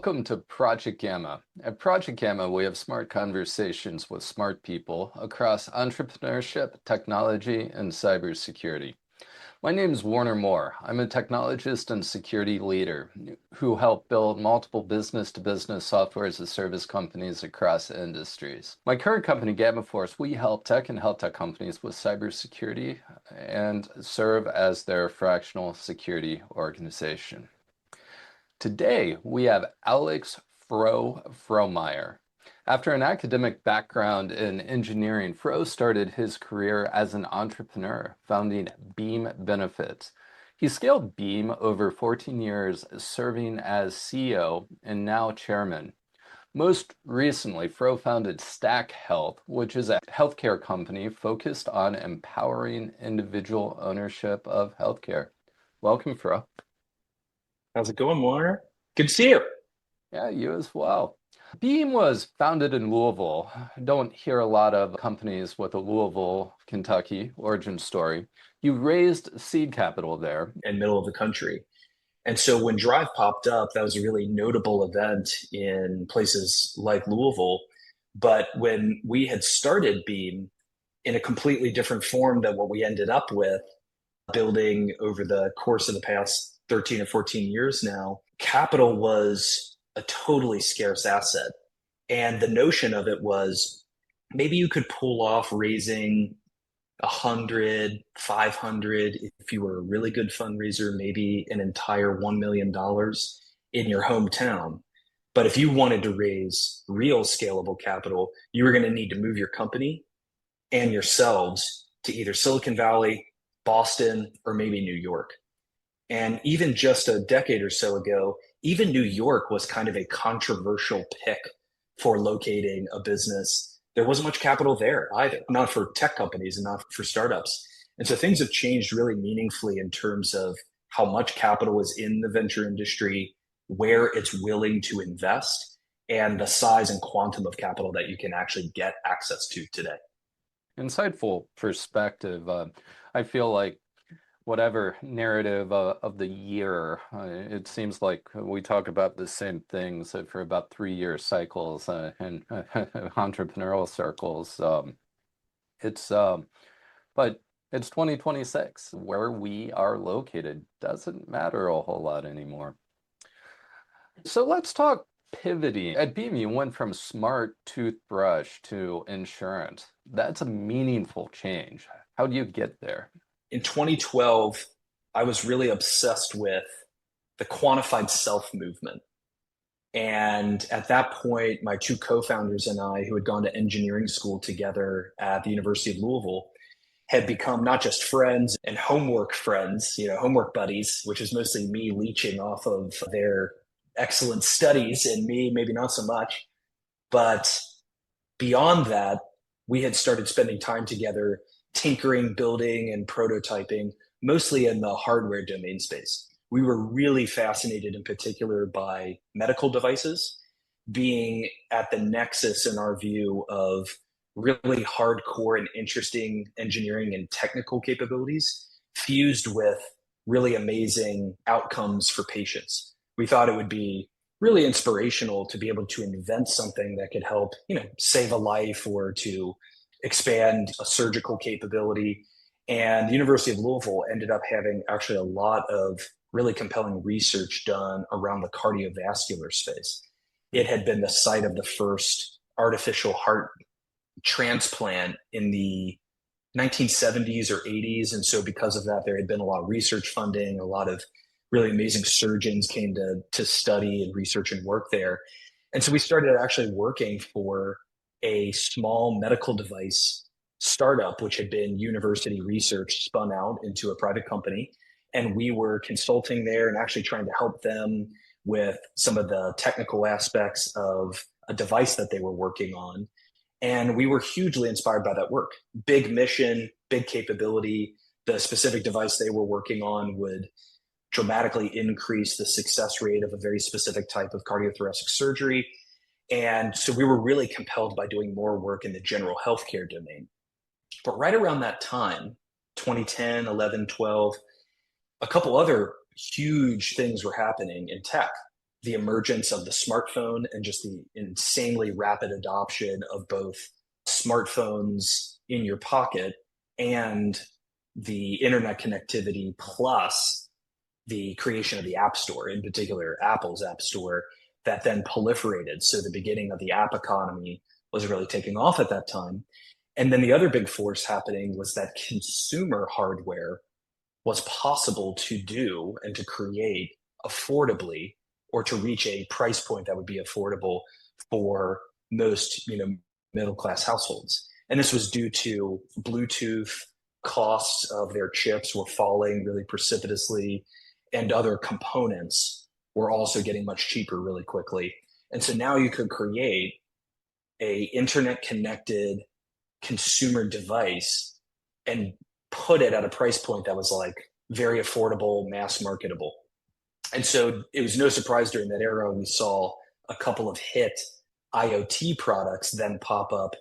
Welcome to Project Gamma. At Project Gamma, we have smart conversations with smart people across entrepreneurship, technology, and cybersecurity. My name is Warner Moore. I'm a technologist and security leader who helped build multiple business-to-business software as a service companies across industries. My current company, Gamma Force, we help tech and health tech companies with cybersecurity and serve as their fractional security organization. Today, we have Alex Frommeyer. After an academic background in engineering, Fro started his career as an entrepreneur, founding Beam Benefits. He scaled Beam over 14 years, serving as CEO and now chairman. Most recently, Fro founded Stack Health, which is a healthcare company focused on empowering individual ownership of healthcare. Welcome, Fro. How's it going, Warner? Good to see you. Yeah, you as well. Beam was founded in Louisville. I don't hear a lot of companies with a Louisville, Kentucky origin story. You raised seed capital there. In middle of the country. And so when Drive popped up, that was a really notable event in places like Louisville. But when we had started Beam in a completely different form than what we ended up with, building over the course of the past 13 or 14 years now, capital was a totally scarce asset. And the notion of it was maybe you could pull off raising 100, 500, if you were a really good fundraiser, maybe an entire $1 million in your hometown. But if you wanted to raise real scalable capital, you were going to need to move your company and yourselves to either Silicon Valley, Boston, or maybe New York. And even just a decade or so ago, even New York was kind of a controversial pick for locating a business. There wasn't much capital there either, not for tech companies and not for startups. And so things have changed really meaningfully in terms of how much capital is in the venture industry, where it's willing to invest, and the size and quantum of capital that you can actually get access to today. Insightful perspective. I feel like whatever narrative of the year, it seems like we talk about the same things for about 3-year cycles in entrepreneurial circles. It's but it's 2026. Where we are located doesn't matter a whole lot anymore. So let's talk pivoting. At Beam, you went from smart toothbrush to insurance. That's a meaningful change. How do you get there? In 2012, I was really obsessed with the quantified self movement. And at that point, my two co-founders and I, who had gone to engineering school together at the University of Louisville, had become not just friends and homework friends, homework buddies, which is mostly me leeching off of their excellent studies and me, maybe not so much. But beyond that, we had started spending time together tinkering, building, and prototyping, mostly in the hardware domain space. We were really fascinated in particular by medical devices being at the nexus, in our view, of really hardcore and interesting engineering and technical capabilities fused with really amazing outcomes for patients. We thought it would be really inspirational to be able to invent something that could help, save a life or to expand a surgical capability. And the University of Louisville ended up having actually a lot of really compelling research done around the cardiovascular space. It had been the site of the first artificial heart transplant in the 1970s or 80s. And so because of that, there had been a lot of research funding, a lot of really amazing surgeons came to study and research and work there. And so we started actually working for a small medical device startup, which had been university research spun out into a private company. And we were consulting there and actually trying to help them with some of the technical aspects of a device that they were working on. And we were hugely inspired by that work. Big mission, big capability. The specific device they were working on would dramatically increase the success rate of a very specific type of cardiothoracic surgery. And so we were really compelled by doing more work in the general healthcare domain. But right around that time, 2010, 11, 12, a couple other huge things were happening in tech the emergence of the smartphone and just the insanely rapid adoption of both smartphones in your pocket and the internet connectivity plus the creation of the App Store, in particular Apple's App Store, that then proliferated. So the beginning of the app economy was really taking off at that time. And then the other big force happening was that consumer hardware was possible to do and to create affordably, or to reach a price point that would be affordable for most, middle class households. And this was due to Bluetooth. Costs of their chips were falling really precipitously, and other components were also getting much cheaper really quickly. And so now you could create a internet connected consumer device and put it at a price point that was like very affordable, mass marketable. And so it was no surprise during that era we saw a couple of hit IoT products then pop up,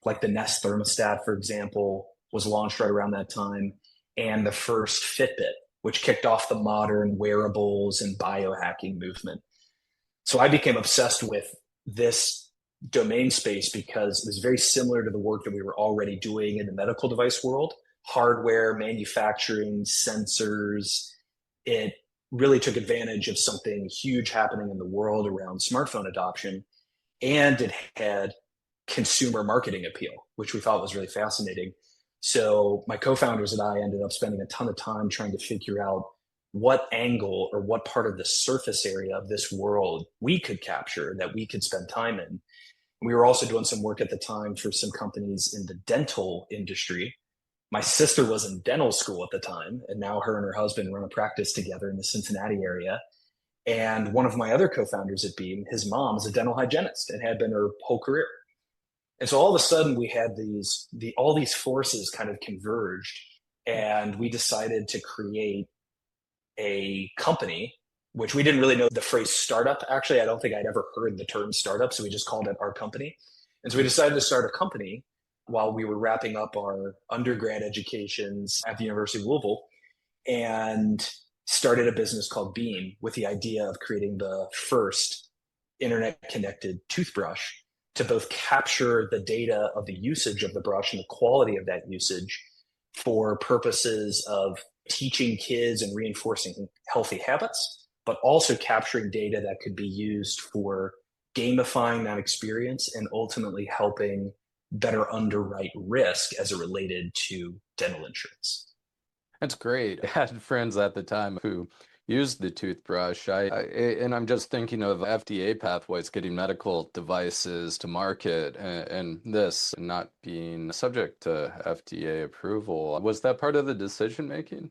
like the Nest thermostat, for example, was launched right around that time, and the first Fitbit, which kicked off the modern wearables and biohacking movement. So I became obsessed with this domain space because it was very similar to the work that we were already doing in the medical device world: hardware, manufacturing, sensors. It really took advantage of something huge happening in the world around smartphone adoption, and it had consumer marketing appeal, which we thought was really fascinating. So my co-founders and I ended up spending a ton of time trying to figure out what angle or what part of the surface area of this world we could capture, that we could spend time in. We were also doing some work at the time for some companies in the dental industry. My sister was in dental school at the time, and now her and her husband run a practice together in the Cincinnati area. And one of my other co-founders at Beam, his mom is a dental hygienist and had been her whole career. And so all of a sudden we had all these forces kind of converged, and we decided to create a company, which we didn't really know the phrase startup. Actually, I don't think I'd ever heard the term startup, so we just called it our company. And so we decided to start a company while we were wrapping up our undergrad educations at the University of Louisville, and started a business called Beam with the idea of creating the first internet connected toothbrush to both capture the data of the usage of the brush and the quality of that usage for purposes of teaching kids and reinforcing healthy habits, but also capturing data that could be used for gamifying that experience and ultimately helping better underwrite risk as it related to dental insurance. That's great. I had friends at the time who used the toothbrush. And I'm just thinking of FDA pathways, getting medical devices to market, and this not being subject to FDA approval. Was that part of the decision making?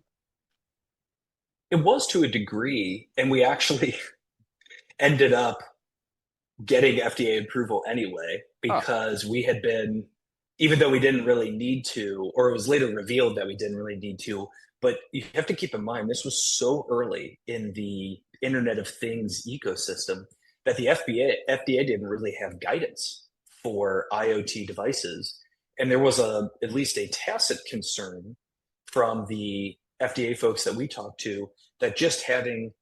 It was to a degree, and we actually ended up getting FDA approval anyway, Oh, because we had been, even though we didn't really need to, or it was later revealed that we didn't really need to, but you have to keep in mind, this was so early in the Internet of Things ecosystem that the FDA didn't really have guidance for IoT devices. And there was at least a tacit concern from the FDA folks that we talked to that just having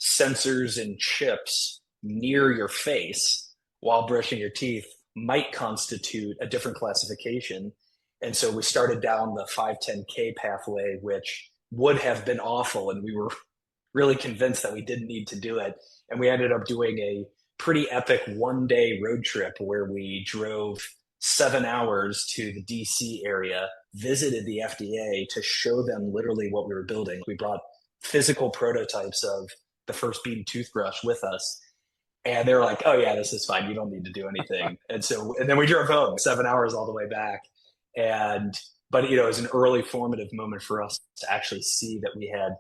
sensors and chips near your face while brushing your teeth might constitute a different classification. And so we started down the 510K pathway, which would have been awful. And we were really convinced that we didn't need to do it. And we ended up doing a pretty epic 1 day road trip where we drove 7 hours to the DC area, visited the FDA to show them literally what we were building. We brought physical prototypes of the first Beam toothbrush with us. And they were like, oh yeah, this is fine. You don't need to do anything. And then we drove home 7 hours all the way back. But it was an early formative moment for us to actually see that we had,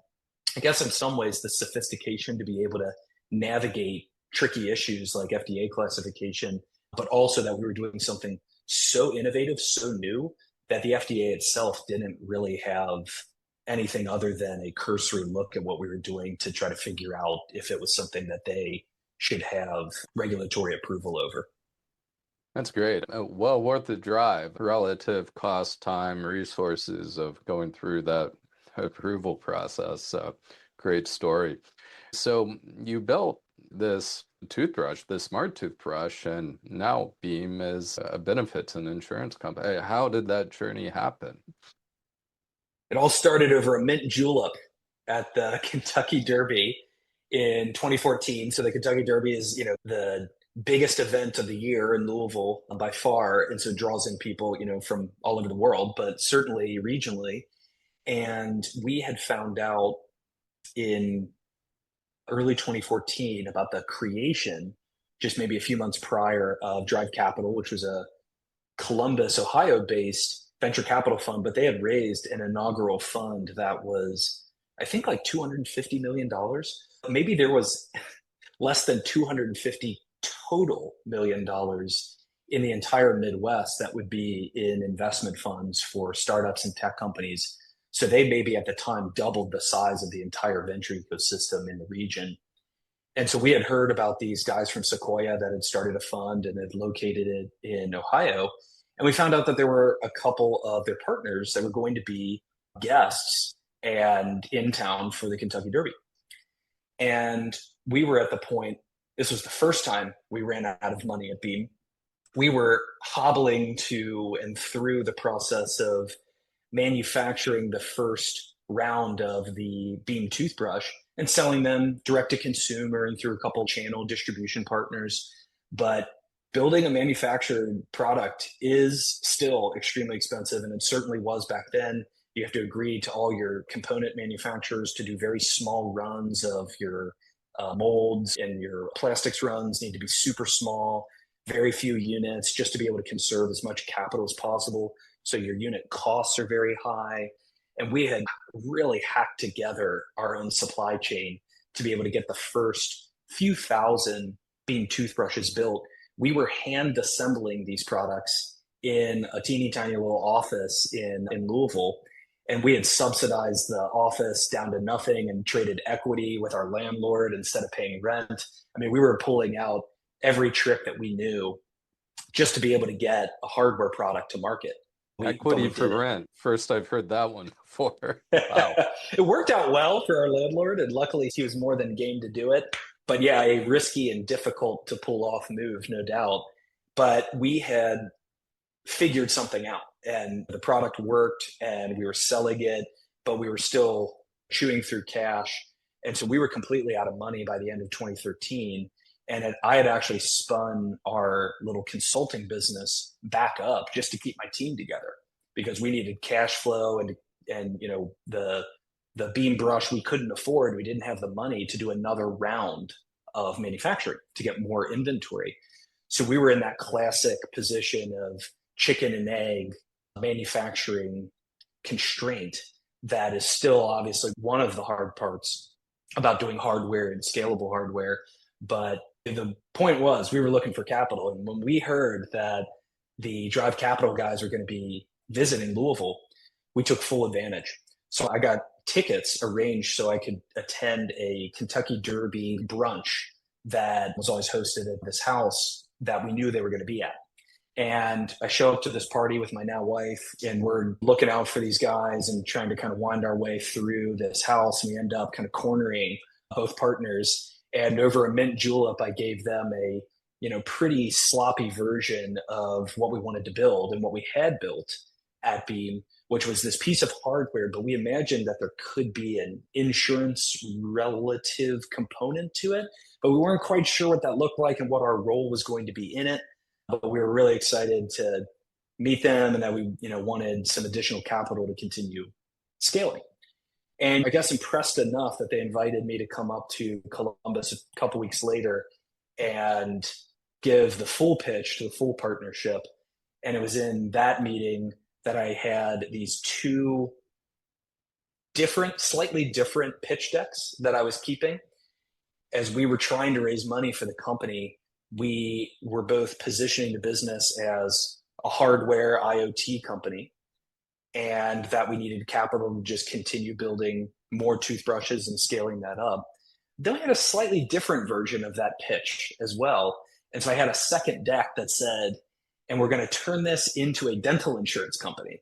I guess in some ways, the sophistication to be able to navigate tricky issues like FDA classification, but also that we were doing something so innovative, so new, that the FDA itself didn't really have anything other than a cursory look at what we were doing to try to figure out if it was something that they should have regulatory approval over. that's great. Well worth the drive. Relative cost, time, resources of going through that approval process. Great story. So you built this toothbrush, this smart toothbrush, and now Beam is a benefits and insurance company. How did that journey happen? It all started over a mint julep at the Kentucky Derby in 2014. So the Kentucky Derby is, the biggest event of the year in Louisville by far. And so it draws in people, from all over the world, but certainly regionally. And we had found out in early 2014 about the creation, just maybe a few months prior, of Drive Capital, which was a Columbus, Ohio based venture capital fund, but they had raised an inaugural fund that was, I think, like $250 million. Maybe there was less than 250 total million dollars in the entire Midwest that would be in investment funds for startups and tech companies. So they maybe at the time doubled the size of the entire venture ecosystem in the region. And so we had heard about these guys from Sequoia that had started a fund and had located it in Ohio. And we found out that there were a couple of their partners that were going to be guests and in town for the Kentucky Derby. And we were at the point, this was the first time we ran out of money at Beam. We were hobbling to and through the process of manufacturing the first round of the Beam toothbrush and selling them direct to consumer and through a couple channel distribution partners. But building a manufactured product is still extremely expensive, and it certainly was back then. You have to agree to all your component manufacturers to do very small runs of your molds, and your plastics runs need to be super small, very few units, just to be able to conserve as much capital as possible. So your unit costs are very high. And we had really hacked together our own supply chain to be able to get the first few thousand Beam toothbrushes built. We were hand assembling these products in a teeny tiny little office in Louisville. And we had subsidized the office down to nothing and traded equity with our landlord instead of paying rent. I mean, we were pulling out every trick that we knew just to be able to get a hardware product to market. Equity for rent. First, I've heard that one before. Wow. It worked out well for our landlord, and luckily he was more than game to do it. But yeah, a risky and difficult to pull off move, no doubt. But we had figured something out, and the product worked, and we were selling it, but we were still chewing through cash. And so we were completely out of money by the end of 2013. And I had actually spun our little consulting business back up just to keep my team together, because we needed cash flow and the Beam brush we couldn't afford. We didn't have the money to do another round of manufacturing to get more inventory. So we were in that classic position of chicken and egg manufacturing constraint that is still obviously one of the hard parts about doing hardware and scalable hardware. But the point was, we were looking for capital. And when we heard that the Drive Capital guys were going to be visiting Louisville, we took full advantage. So I got tickets arranged so I could attend a Kentucky Derby brunch that was always hosted at this house that we knew they were going to be at. And I show up to this party with my now wife, and we're looking out for these guys and trying to kind of wind our way through this house. And we end up kind of cornering both partners. And over a mint julep, I gave them a pretty sloppy version of what we wanted to build and what we had built at Beam, which was this piece of hardware. But we imagined that there could be an insurance relative component to it, but we weren't quite sure what that looked like and what our role was going to be in it. But we were really excited to meet them, and that we wanted some additional capital to continue scaling. And I guess impressed enough that they invited me to come up to Columbus a couple weeks later and give the full pitch to the full partnership. And it was in that meeting that I had these two slightly different pitch decks that I was keeping. As we were trying to raise money for the company, we were both positioning the business as a hardware IoT company, and that we needed capital to just continue building more toothbrushes and scaling that up. Then we had a slightly different version of that pitch as well. And so I had a second deck that said, and we're going to turn this into a dental insurance company.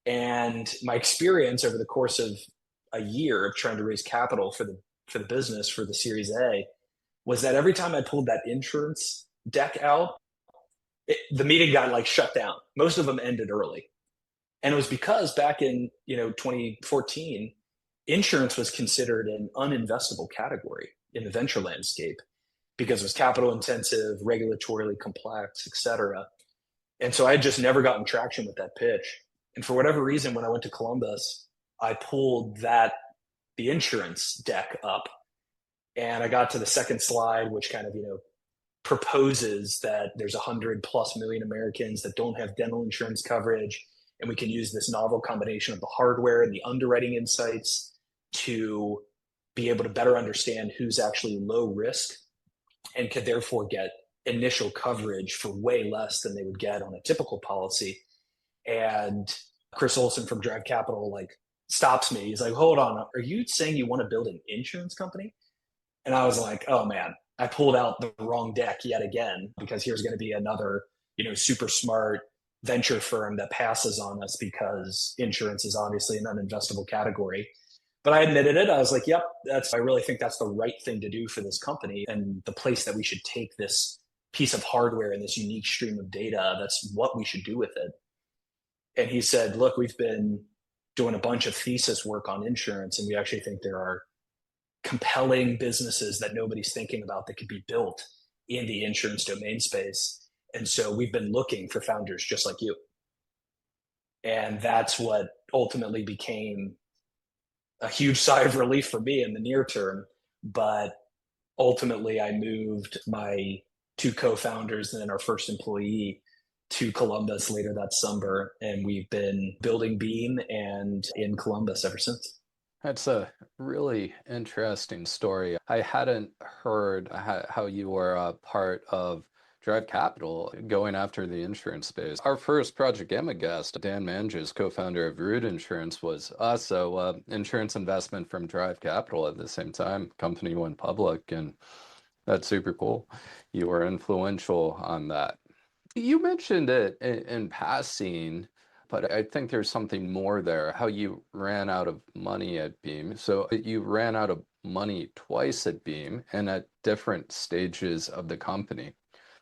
And my experience over the course of a year of trying to raise capital for the business, for the Series A, was that every time I pulled that insurance deck out, the meeting got like shut down. Most of them ended early. And it was because back in 2014, insurance was considered an uninvestable category in the venture landscape because it was capital intensive, regulatorily complex, et cetera. And so I had just never gotten traction with that pitch. And for whatever reason, when I went to Columbus, I pulled the insurance deck up, and I got to the second slide, which kind of, proposes that there's 100+ million Americans that don't have dental insurance coverage. And we can use this novel combination of the hardware and the underwriting insights to be able to better understand who's actually low risk and could therefore get initial coverage for way less than they would get on a typical policy. And Chris Olson from Drive Capital stops me. He's like, hold on, are you saying you want to build an insurance company? And I was like, oh man, I pulled out the wrong deck yet again, because here's going to be another, super smart venture firm that passes on us because insurance is obviously an uninvestable category. But I admitted it. I was like, yep, I really think that's the right thing to do for this company, and the place that we should take this piece of hardware and this unique stream of data. That's what we should do with it. And he said, look, we've been doing a bunch of thesis work on insurance, and we actually think there are compelling businesses that nobody's thinking about that could be built in the insurance domain space. And so we've been looking for founders just like you. And that's what ultimately became a huge sigh of relief for me in the near term. But ultimately, I moved my two co-founders and then our first employee to Columbus later that summer. And we've been building Beam and in Columbus ever since. That's a really interesting story. I hadn't heard how you were a part of Drive Capital going after the insurance space. Our first Project Gamma guest, Dan Manges, co-founder of Root Insurance, was also insurance investment from Drive Capital at the same time. Company went public, and that's super cool. You were influential on that. You mentioned it in passing, but I think there's something more there, how you ran out of money at Beam. So you ran out of money twice at Beam and at different stages of the company.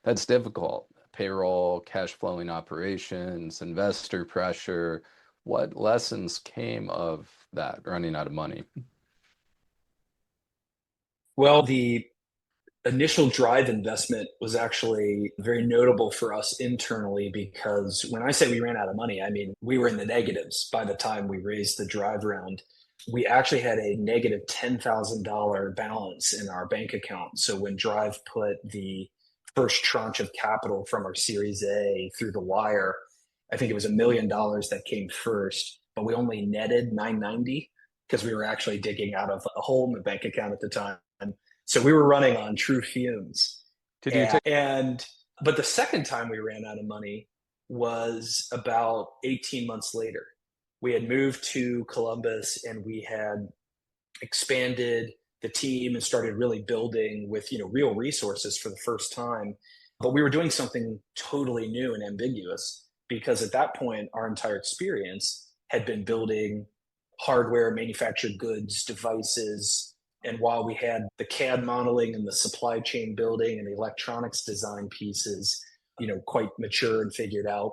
That's difficult. Payroll, cash flowing operations, investor pressure. What lessons came of that running out of money? Well, the initial Drive investment was actually very notable for us internally, because when I say we ran out of money, I mean we were in the negatives by the time we raised the Drive round. We actually had a negative $10,000 balance in our bank account. So when Drive put the first tranche of capital from our Series A through the wire, I think it was $1 million that came first, but we only netted 990 because we were actually digging out of a hole in the bank account at the time. So we were running on true fumes. Did you take But the second time we ran out of money was about 18 months later. We had moved to Columbus and we had expanded the team and started really building with, real resources for the first time. But we were doing something totally new and ambiguous, because at that point, our entire experience had been building hardware, manufactured goods, devices. And while we had the CAD modeling and the supply chain building and the electronics design pieces, quite mature and figured out,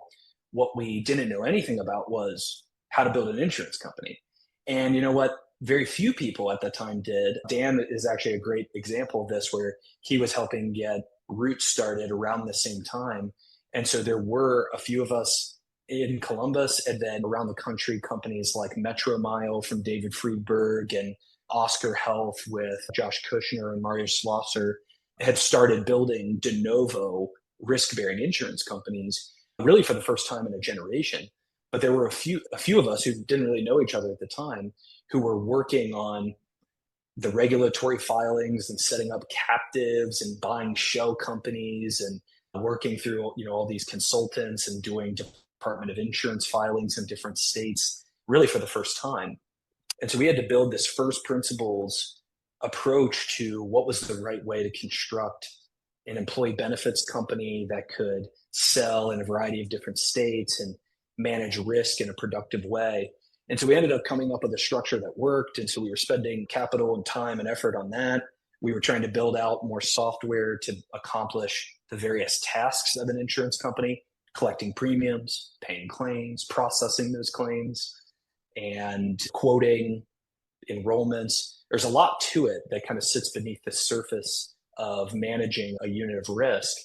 what we didn't know anything about was how to build an insurance company. And you know what? Very few people at the time did. Dan is actually a great example of this, where he was helping get Root started around the same time. And so there were a few of us in Columbus, and then around the country, companies like Metro Mile from David Friedberg and Oscar Health with Josh Kushner and Mario Schlosser had started building de novo risk-bearing insurance companies, really for the first time in a generation. But there were a few of us who didn't really know each other at the time, who were working on the regulatory filings and setting up captives and buying shell companies and working through all these consultants and doing Department of Insurance filings in different states, really for the first time. And so we had to build this first principles approach to what was the right way to construct an employee benefits company that could sell in a variety of different states and manage risk in a productive way. And so we ended up coming up with a structure that worked. And so we were spending capital and time and effort on that. We were trying to build out more software to accomplish the various tasks of an insurance company, collecting premiums, paying claims, processing those claims, and quoting enrollments. There's a lot to it that kind of sits beneath the surface of managing a unit of risk.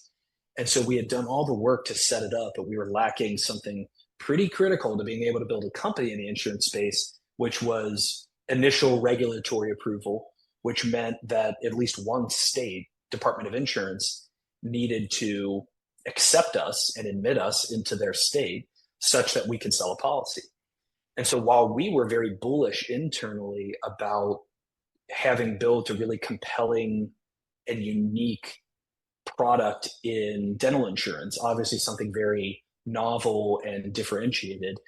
And so we had done all the work to set it up, but we were lacking something pretty critical to being able to build a company in the insurance space, which was initial regulatory approval, which meant that at least one state, Department of Insurance, needed to accept us and admit us into their state such that we could sell a policy. And so while we were very bullish internally about having built a really compelling and unique product in dental insurance, obviously something very novel and differentiated,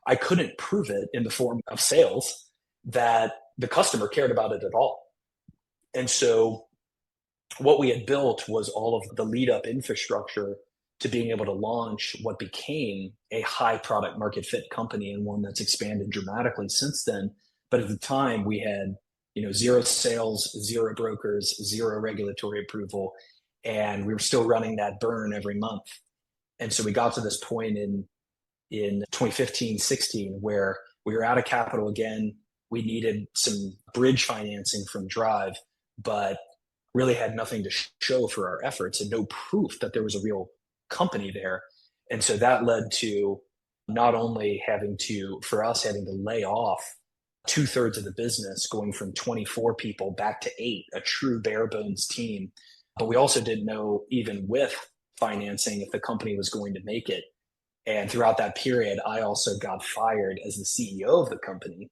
I couldn't prove it in the form of sales that the customer cared about it at all. And so what we had built was all of the lead up infrastructure to being able to launch what became a high product market fit company, and one that's expanded dramatically since then. But at the time we had, zero sales, zero brokers, zero regulatory approval, and we were still running that burn every month. And so we got to this point in 2015, 16, where we were out of capital again. We needed some bridge financing from Drive, but really had nothing to show for our efforts and no proof that there was a real company there. And so that led to not only having to lay off 2/3 of the business, going from 24 people back to 8, a true bare bones team. But we also didn't know, even with financing, if the company was going to make it. And throughout that period, I also got fired as the CEO of the company.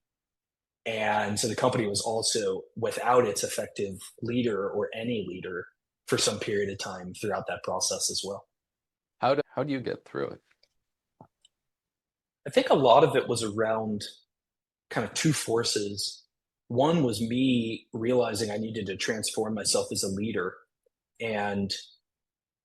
And so the company was also without its effective leader or any leader for some period of time throughout that process as well. How do you get through it? I think a lot of it was around kind of two forces. One was me realizing I needed to transform myself as a leader and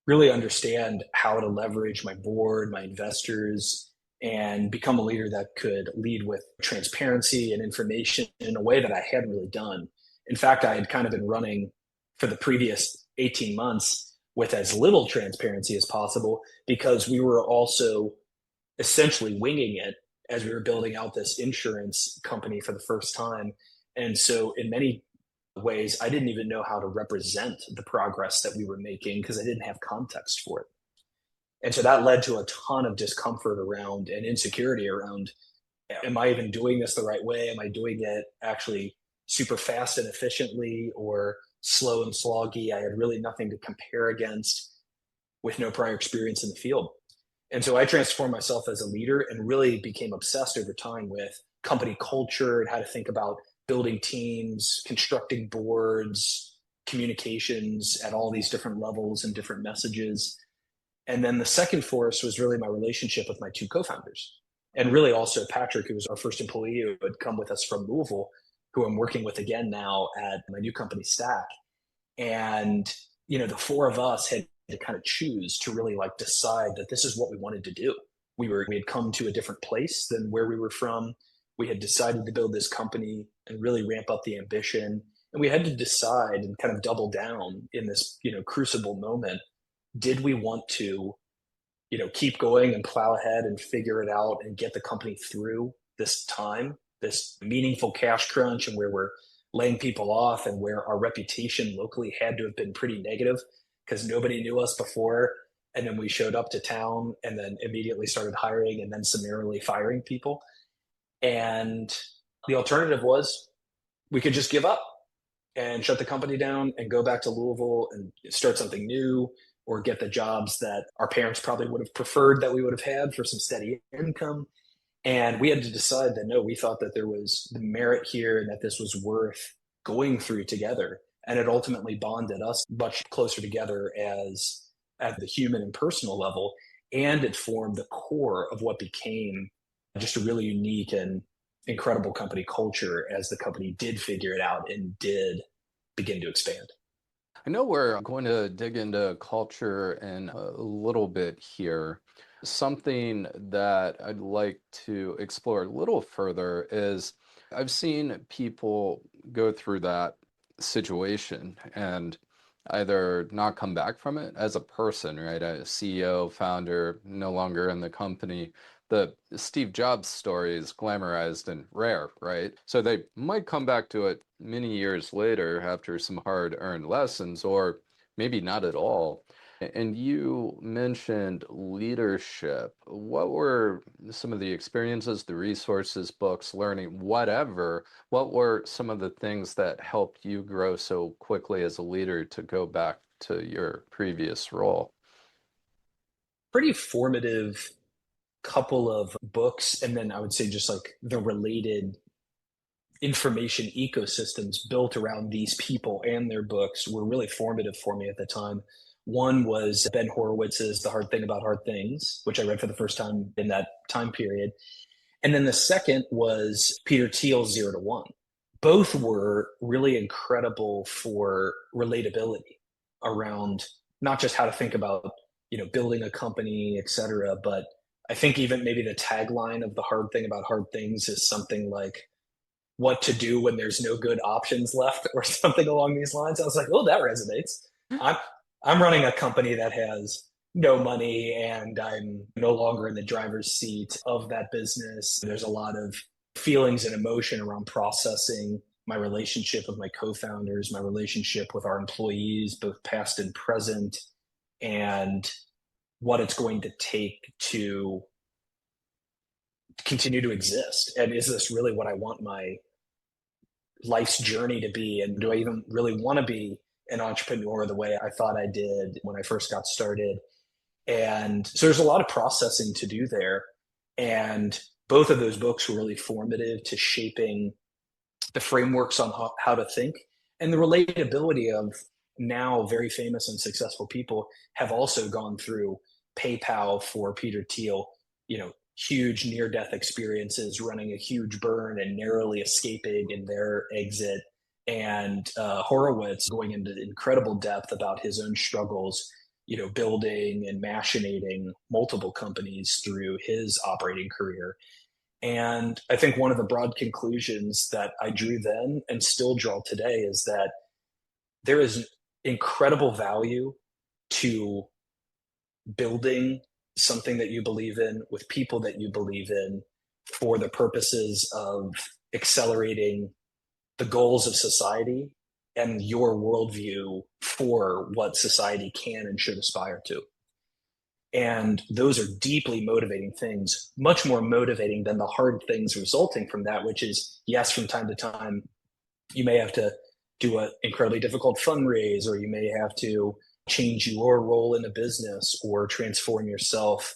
really understand how to leverage my board, my investors, and become a leader that could lead with transparency and information in a way that I hadn't really done. In fact, I had kind of been running for the previous 18 months with as little transparency as possible, because we were also essentially winging it as we were building out this insurance company for the first time. And so in many ways, I didn't even know how to represent the progress that we were making because I didn't have context for it. And so that led to a ton of discomfort around and insecurity around, am I even doing this the right way? Am I doing it actually super fast and efficiently, or slow and sloggy? I had really nothing to compare against with no prior experience in the field. And so I transformed myself as a leader and really became obsessed over time with company culture and how to think about building teams, constructing boards, communications at all these different levels and different messages. And then the second force was really my relationship with my two co-founders. And really also Patrick, who was our first employee who had come with us from Louisville, who I'm working with again now at my new company, Stack. And, the four of us had to kind of choose to really decide that this is what we wanted to do. We had come to a different place than where we were from. We had decided to build this company and really ramp up the ambition. And we had to decide and kind of double down in this, crucible moment. Did we want to, keep going and plow ahead and figure it out and get the company through this time, this meaningful cash crunch, and where we're laying people off and where our reputation locally had to have been pretty negative because nobody knew us before. And then we showed up to town and then immediately started hiring and then summarily firing people. And the alternative was we could just give up and shut the company down and go back to Louisville and start something new, or get the jobs that our parents probably would have preferred that we would have had for some steady income. And we had to decide that no, we thought that there was the merit here and that this was worth going through together. And it ultimately bonded us much closer together as at the human and personal level. And it formed the core of what became just a really unique and incredible company culture as the company did figure it out and did begin to expand. I know we're going to dig into culture in a little bit here. Something that I'd like to explore a little further is I've seen people go through that situation and either not come back from it as a person, right? A CEO, founder, no longer in the company. The Steve Jobs story is glamorized and rare, right? So they might come back to it many years later after some hard-earned lessons, or maybe not at all. And you mentioned leadership. What were some of the experiences, the resources, books, learning, whatever? What were some of the things that helped you grow so quickly as a leader to go back to your previous role? Pretty formative couple of books, and then I would say just like the related information ecosystems built around these people and their books were really formative for me at the time. One was Ben Horowitz's The Hard Thing About Hard Things, which I read for the first time in that time period. And then the second was Peter Thiel's Zero to One. Both were really incredible for relatability around not just how to think about, building a company, et cetera, but I think even maybe the tagline of The Hard Thing About Hard Things is something like what to do when there's no good options left or something along these lines. I was like, oh, that resonates. I'm I'm running a company that has no money and I'm no longer in the driver's seat of that business. There's a lot of feelings and emotion around processing my relationship with my co-founders, my relationship with our employees, both past and present, and what it's going to take to continue to exist. And is this really what I want my life's journey to be? And do I even really want to be an entrepreneur the way I thought I did when I first got started? And so there's a lot of processing to do there. And both of those books were really formative to shaping the frameworks on how to think. And the relatability of now very famous and successful people have also gone through PayPal for Peter Thiel, huge near death experiences, running a huge burn and narrowly escaping in their exit. And Horowitz going into incredible depth about his own struggles, building and machinating multiple companies through his operating career. And I think one of the broad conclusions that I drew then and still draw today is that there is incredible value to building something that you believe in with people that you believe in for the purposes of accelerating the goals of society and your worldview for what society can and should aspire to. And those are deeply motivating things, much more motivating than the hard things resulting from that, which is, yes, from time to time, you may have to do an incredibly difficult fundraise, or you may have to change your role in a business or transform yourself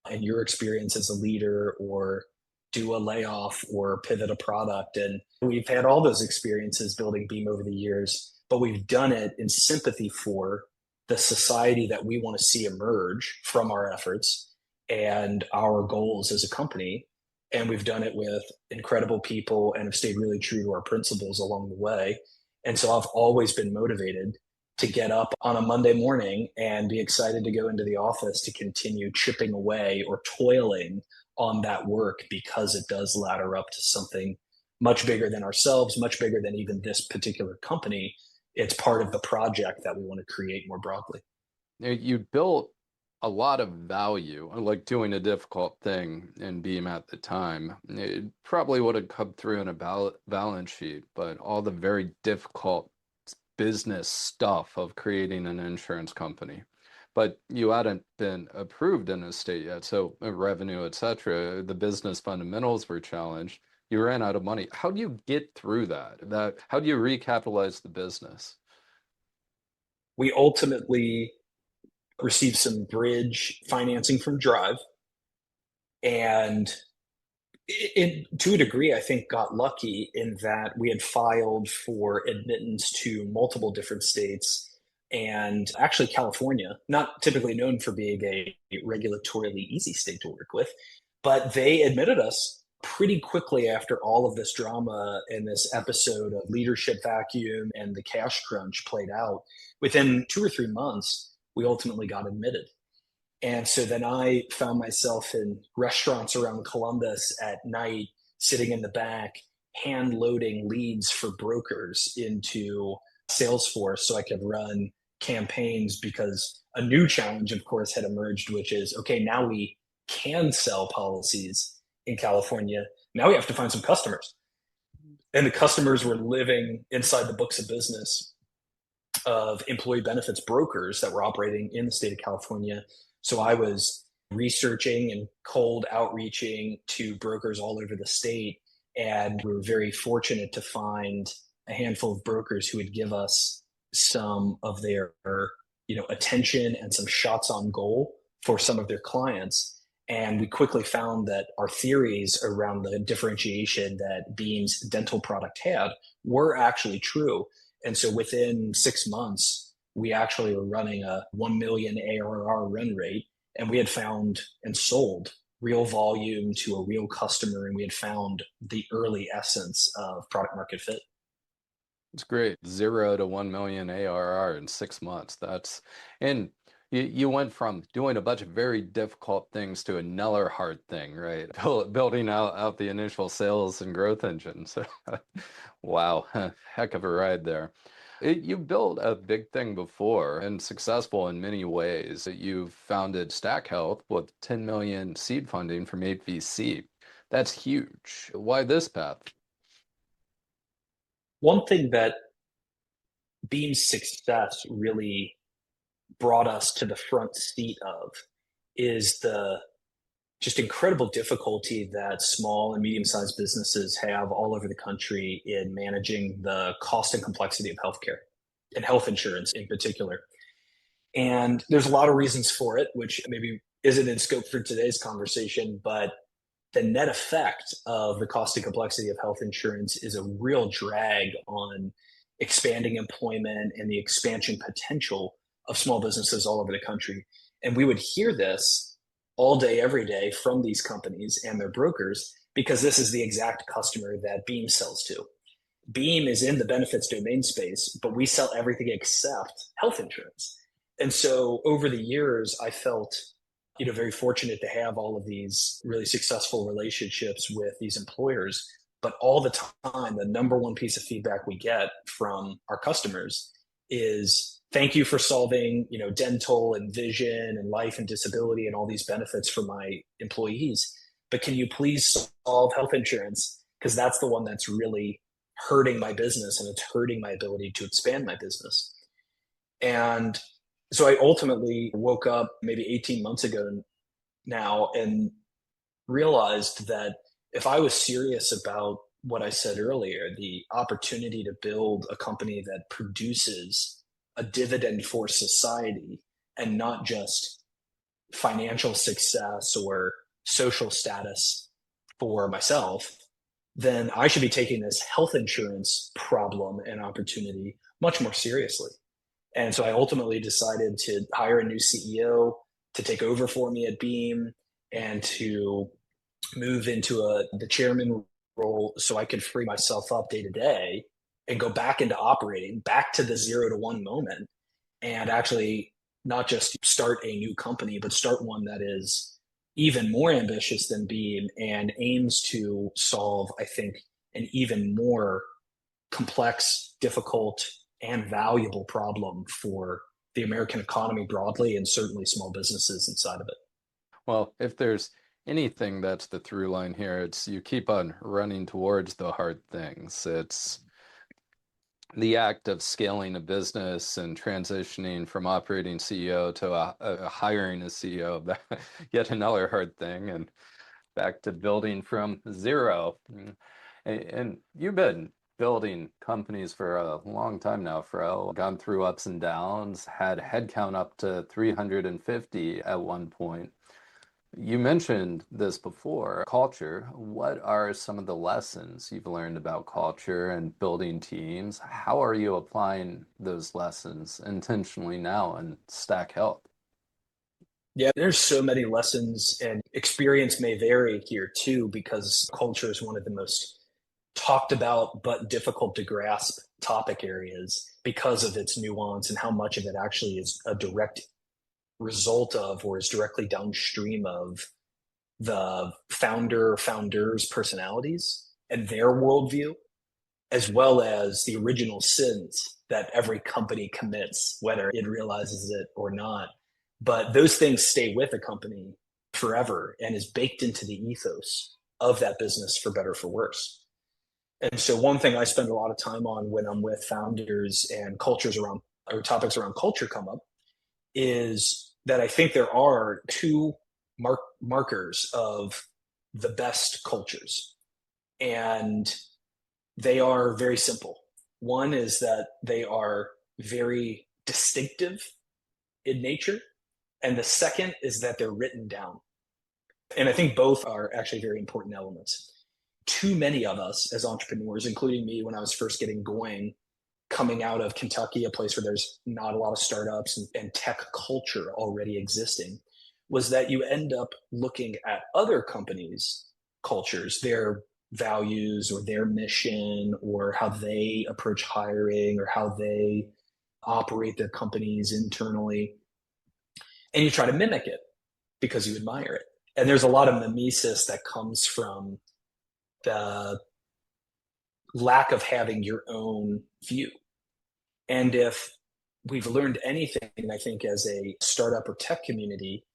and your experience as a leader, or do a layoff or pivot a product. And we've had all those experiences building Beam over the years, but we've done it in sympathy for the society that we want to see emerge from our efforts and our goals as a company. And we've done it with incredible people and have stayed really true to our principles along the way. And so I've always been motivated to get up on a Monday morning and be excited to go into the office to continue chipping away or toiling on that work, because it does ladder up to something much bigger than ourselves, much bigger than even this particular company. It's part of the project that we want to create more broadly. You built a lot of value, like doing a difficult thing in Beam at the time. It probably would have come through in a balance sheet, but all the very difficult business stuff of creating an insurance company. But you hadn't been approved in a state yet, so revenue, etc. The business fundamentals were challenged. You ran out of money. How do you get through that? How do you recapitalize the business? We ultimately received some bridge financing from Drive, and to a degree, I think got lucky in that we had filed for admittance to multiple different states, and actually California, not typically known for being a regulatorily easy state to work with, but they admitted us pretty quickly after all of this drama and this episode of leadership vacuum and the cash crunch played out. Within 2 or 3 months, we ultimately got admitted. And so then I found myself in restaurants around Columbus at night, sitting in the back, hand loading leads for brokers into Salesforce so I could run campaigns, because a new challenge, of course, had emerged, which is, okay, now we can sell policies in California. Now we have to find some customers. And the customers were living inside the books of business of employee benefits brokers that were operating in the state of California. So I was researching and cold outreaching to brokers all over the state. And we were very fortunate to find a handful of brokers who would give us some of their, attention and some shots on goal for some of their clients. And we quickly found that our theories around the differentiation that Beam's dental product had were actually true. And so within 6 months, we actually were running a 1 million ARR run rate, and we had found and sold real volume to a real customer, and we had found the early essence of product market fit. It's great. 0 to 1 million ARR in 6 months. And you went from doing a bunch of very difficult things to another hard thing, right? Building out the initial sales and growth engine. So, wow, heck of a ride there. You built a big thing before and successful in many ways. You founded Stack Health with 10 million seed funding from 8VC. That's huge. Why this path? One thing that Beam's success really brought us to the front seat of is the just incredible difficulty that small and medium-sized businesses have all over the country in managing the cost and complexity of healthcare and health insurance in particular. And there's a lot of reasons for it, which maybe isn't in scope for today's conversation, but the net effect of the cost and complexity of health insurance is a real drag on expanding employment and the expansion potential of small businesses all over the country. And we would hear this all day, every day from these companies and their brokers, because this is the exact customer that Beam sells to. Beam is in the benefits domain space, but we sell everything except health insurance. And so over the years, I felt very fortunate to have all of these really successful relationships with these employers. But all the time, the number one piece of feedback we get from our customers is, thank you for solving, dental and vision and life and disability and all these benefits for my employees. But can you please solve health insurance? Because that's the one that's really hurting my business, and it's hurting my ability to expand my business. And so I ultimately woke up maybe 18 months ago now and realized that if I was serious about what I said earlier, the opportunity to build a company that produces a dividend for society and not just financial success or social status for myself, then I should be taking this health insurance problem and opportunity much more seriously. And so I ultimately decided to hire a new CEO to take over for me at Beam and to move into the chairman role so I could free myself up day to day and go back into operating, back to the 0 to 1 moment, and actually not just start a new company, but start one that is even more ambitious than Beam and aims to solve, I think, an even more complex, difficult, and valuable problem for the American economy broadly, and certainly small businesses inside of it. Well, if there's anything that's the through line here, it's you keep on running towards the hard things. It's the act of scaling a business and transitioning from operating CEO to hiring a CEO, yet another hard thing, and back to building from zero. And you've been building companies for a long time now, Fro. Gone through ups and downs, had headcount up to 350 at one point. You mentioned this before, culture. What are some of the lessons you've learned about culture and building teams? How are you applying those lessons intentionally now in Stack Health? Yeah, there's so many lessons, and experience may vary here too, because culture is one of the most talked about but difficult to grasp topic areas because of its nuance and how much of it actually is a direct result of or is directly downstream of the founders personalities and their worldview, as well as the original sins that every company commits, whether it realizes it or not. But those things stay with a company forever and is baked into the ethos of that business, for better or for worse. And so one thing I spend a lot of time on when I'm with founders and cultures around or topics around culture come up is that I think there are two markers of the best cultures. And they are very simple. One is that they are very distinctive in nature. And the second is that they're written down. And I think both are actually very important elements. Too many of us as entrepreneurs, including me when I was first getting going, coming out of Kentucky, a place where there's not a lot of startups and tech culture already existing, was that you end up looking at other companies' cultures, their values or their mission or how they approach hiring or how they operate their companies internally. And you try to mimic it because you admire it. And there's a lot of mimesis that comes from the lack of having your own view. And if we've learned anything, I think, as a startup or tech community,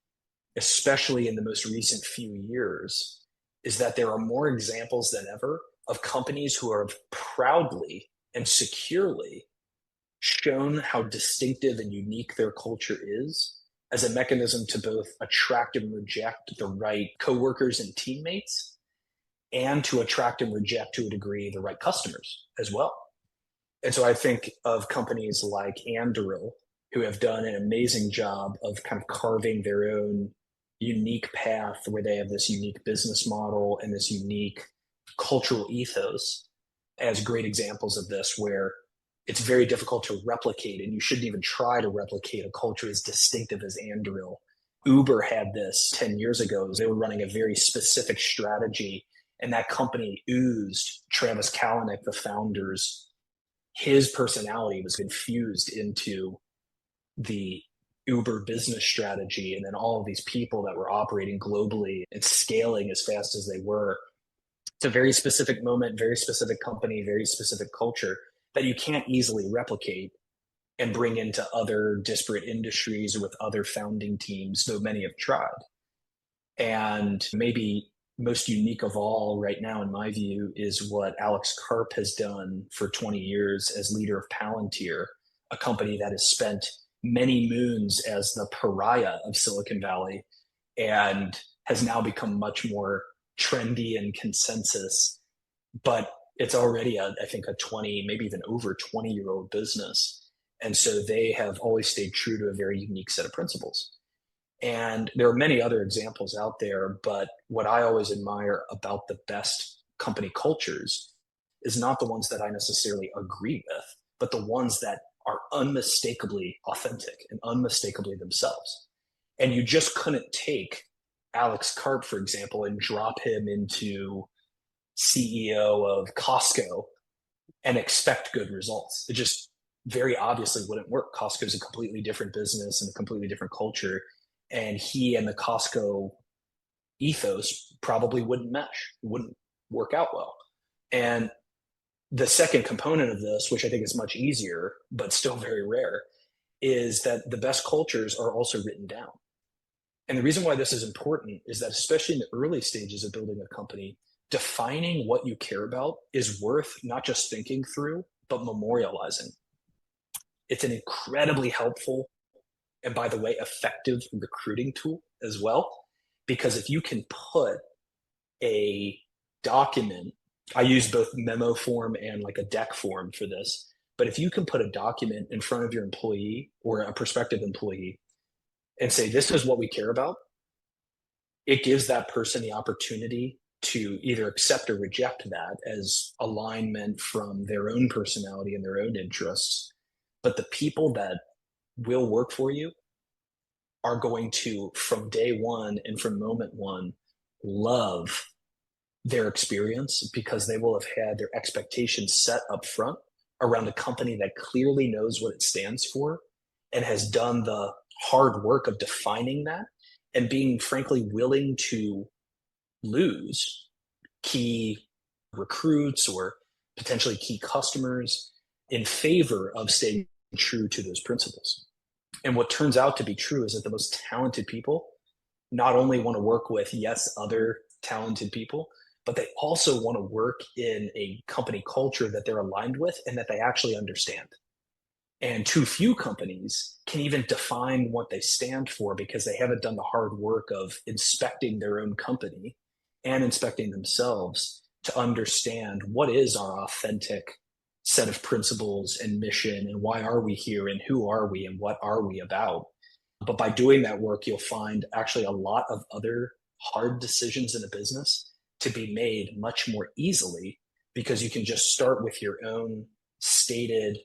especially in the most recent few years, is that there are more examples than ever of companies who have proudly and securely shown how distinctive and unique their culture is as a mechanism to both attract and reject the right coworkers and teammates, and to attract and reject, to a degree, the right customers as well. And so I think of companies like Anduril, who have done an amazing job of kind of carving their own unique path where they have this unique business model and this unique cultural ethos as great examples of this, where it's very difficult to replicate, and you shouldn't even try to replicate a culture as distinctive as Anduril. Uber had this 10 years ago. They were running a very specific strategy, and that company oozed Travis Kalanick, the founder's, his personality was infused into the Uber business strategy. And then all of these people that were operating globally and scaling as fast as they were. It's a very specific moment, very specific company, very specific culture that you can't easily replicate and bring into other disparate industries or with other founding teams, though many have tried. And maybe most unique of all right now, in my view, is what Alex Karp has done for 20 years as leader of Palantir, a company that has spent many moons as the pariah of Silicon Valley and has now become much more trendy and consensus. But it's already, I think, a 20, maybe even over 20-year-old business. And so they have always stayed true to a very unique set of principles. And there are many other examples out there, but what I always admire about the best company cultures is not the ones that I necessarily agree with, but the ones that are unmistakably authentic and unmistakably themselves. And you just couldn't take Alex Karp, for example, and drop him into CEO of Costco and expect good results. It just very obviously wouldn't work. Costco is a completely different business and a completely different culture. And he and the Costco ethos probably wouldn't mesh, wouldn't work out well. And the second component of this, which I think is much easier, but still very rare, is that the best cultures are also written down. And the reason why this is important is that, especially in the early stages of building a company, defining what you care about is worth not just thinking through, but memorializing. It's an incredibly helpful and, by the way, effective recruiting tool as well. Because if you can put a document, I use both memo form and like a deck form for this, but if you can put a document in front of your employee or a prospective employee and say, this is what we care about, it gives that person the opportunity to either accept or reject that as alignment from their own personality and their own interests. But the people that will work for you are going to, from day one and from moment one, love their experience because they will have had their expectations set up front around a company that clearly knows what it stands for and has done the hard work of defining that and being frankly willing to lose key recruits or potentially key customers in favor of staying true to those principles. And what turns out to be true is that the most talented people not only want to work with, yes, other talented people, but they also want to work in a company culture that they're aligned with and that they actually understand. And too few companies can even define what they stand for because they haven't done the hard work of inspecting their own company and inspecting themselves to understand what is our authentic set of principles and mission and why are we here and who are we and what are we about. But by doing that work, you'll find actually a lot of other hard decisions in a business to be made much more easily because you can just start with your own stated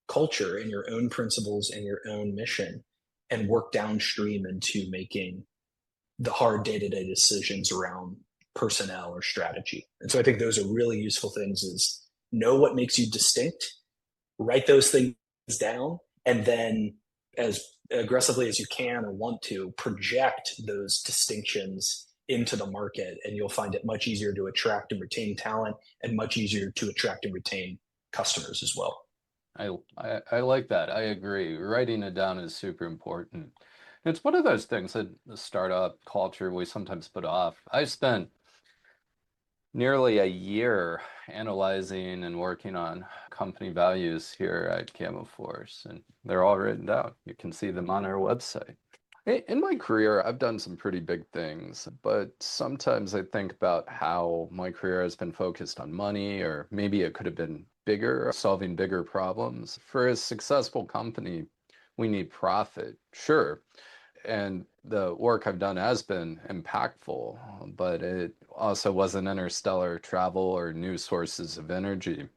culture and your own principles and your own mission and work downstream into making the hard day-to-day decisions around personnel or strategy. And so I think those are really useful things is know what makes you distinct, write those things down, and then as aggressively as you can or want to project those distinctions into the market, and you'll find it much easier to attract and retain talent and much easier to attract and retain customers as well. I like that. I agree. Writing it down is super important. It's one of those things that the startup culture we sometimes put off. I spent nearly a year analyzing and working on company values here at Force, and they're all written down. You can see them on our website. In my career, I've done some pretty big things, but sometimes I think about how my career has been focused on money, or maybe it could have been bigger, solving bigger problems. For a successful company, we need profit, sure. And the work I've done has been impactful, but it also wasn't interstellar travel or new sources of energy.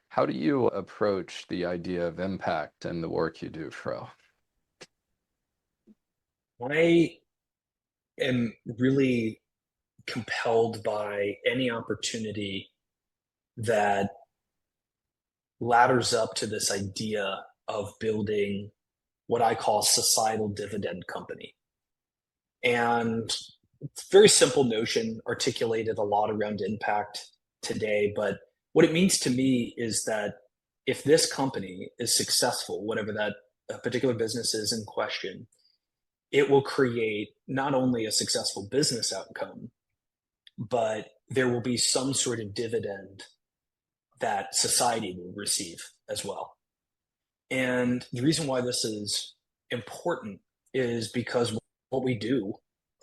How do you approach the idea of impact in the work you do, Fro? I am really compelled by any opportunity that ladders up to this idea of building what I call societal dividend company. And it's a very simple notion, articulated a lot around impact today. But what it means to me is that if this company is successful, whatever that particular business is in question, it will create not only a successful business outcome, but there will be some sort of dividend that society will receive as well. And the reason why this is important is because what we do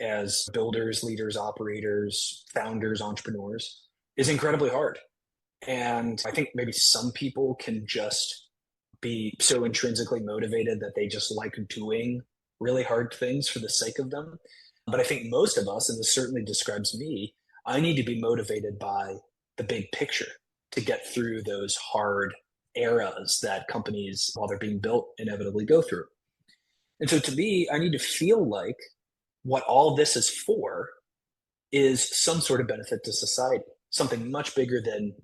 as builders, leaders, operators, founders, entrepreneurs is incredibly hard. And I think maybe some people can just be so intrinsically motivated that they just like doing really hard things for the sake of them. But I think most of us, and this certainly describes me, I need to be motivated by the big picture to get through those hard eras that companies, while they're being built, inevitably go through. And so to me, I need to feel like what all this is for is some sort of benefit to society, something much bigger than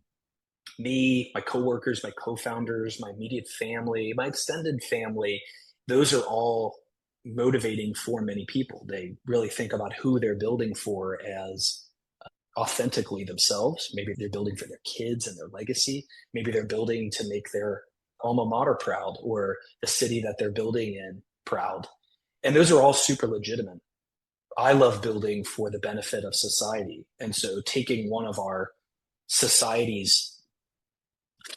me, my coworkers, my co-founders, my immediate family, my extended family. Those are all motivating for many people. They really think about who they're building for as authentically themselves. Maybe they're building for their kids and their legacy. Maybe they're building to make their alma mater proud or the city that they're building in proud. And those are all super legitimate. I love building for the benefit of society. And so taking one of our society's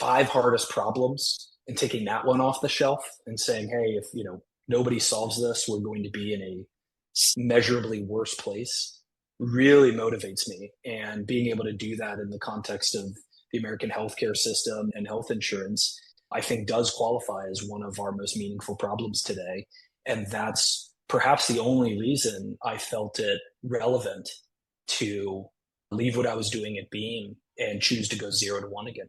5 hardest problems and taking that one off the shelf and saying, hey, if nobody solves this, we're going to be in a measurably worse place, really motivates me. And being able to do that in the context of the American healthcare system and health insurance, I think does qualify as one of our most meaningful problems today. And that's perhaps the only reason I felt it relevant to leave what I was doing at Beam and choose to go 0 to 1 again.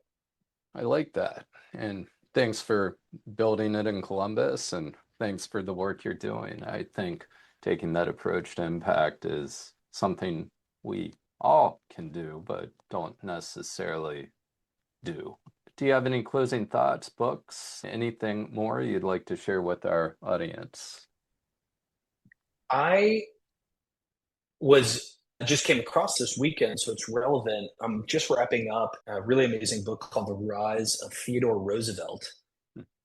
I like that. And thanks for building it in Columbus, and thanks for the work you're doing. I think taking that approach to impact is something we all can do, but don't necessarily do. Do you have any closing thoughts, books, anything more you'd like to share with our audience? I was I just came across this weekend, so it's relevant. I'm just wrapping up a really amazing book called The Rise of Theodore Roosevelt.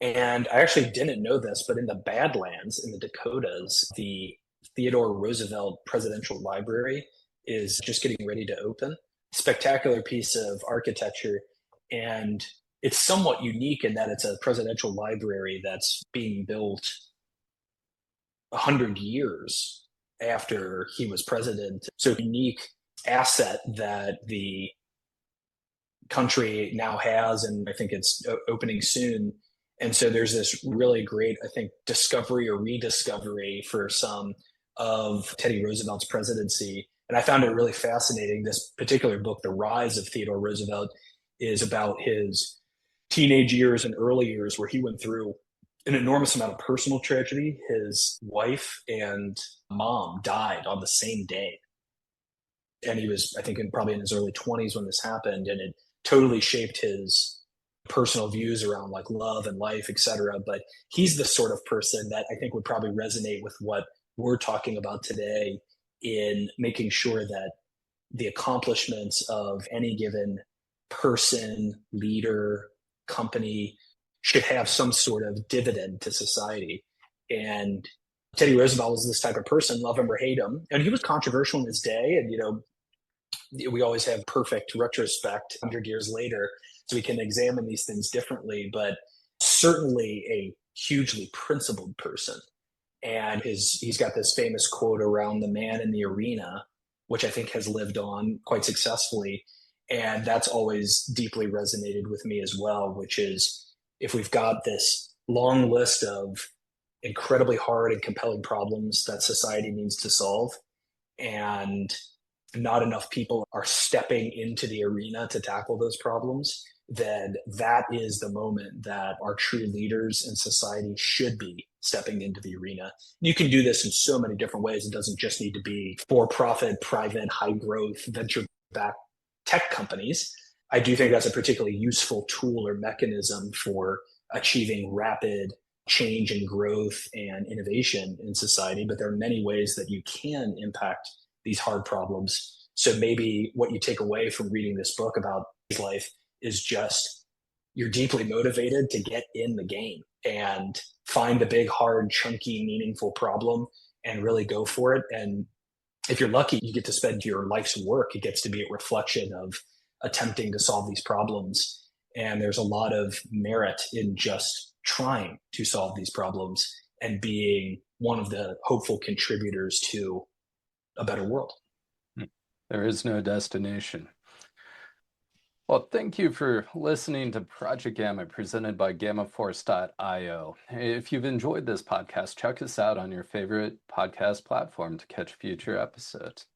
And I actually didn't know this, but in the Badlands in the Dakotas, the Theodore Roosevelt Presidential Library is just getting ready to open. Spectacular piece of architecture. And it's somewhat unique in that it's a presidential library that's being built 100 years after he was president. So unique asset that the country now has, and I think it's opening soon. And so there's this really great, I think, discovery or rediscovery for some of Teddy Roosevelt's presidency. And I found it really fascinating. This particular book, The Rise of Theodore Roosevelt, is about his teenage years and early years where he went through an enormous amount of personal tragedy. His wife and mom died on the same day. And he was, I think, probably in his early 20s when this happened. And it totally shaped his personal views around like love and life, et cetera. But he's the sort of person that I think would probably resonate with what we're talking about today in making sure that the accomplishments of any given person, leader, company should have some sort of dividend to society. And Teddy Roosevelt was this type of person, love him or hate him. And he was controversial in his day. And, we always have perfect retrospect 100 years later, so we can examine these things differently, but certainly a hugely principled person. And he's got this famous quote around the man in the arena, which I think has lived on quite successfully. And that's always deeply resonated with me as well, which is if we've got this long list of incredibly hard and compelling problems that society needs to solve, and not enough people are stepping into the arena to tackle those problems, then that is the moment that our true leaders in society should be stepping into the arena. You can do this in so many different ways. It doesn't just need to be for-profit, private, high-growth, venture-backed tech companies. I do think that's a particularly useful tool or mechanism for achieving rapid change and growth and innovation in society. But there are many ways that you can impact these hard problems. So maybe what you take away from reading this book about his life is just you're deeply motivated to get in the game and find the big, hard, chunky, meaningful problem and really go for it. And if you're lucky, you get to spend your life's work. It gets to be a reflection of attempting to solve these problems. And there's a lot of merit in just trying to solve these problems and being one of the hopeful contributors to a better world. There is no destination. Well, thank you for listening to Project Gamma presented by GammaForce.io. If you've enjoyed this podcast, check us out on your favorite podcast platform to catch future episodes.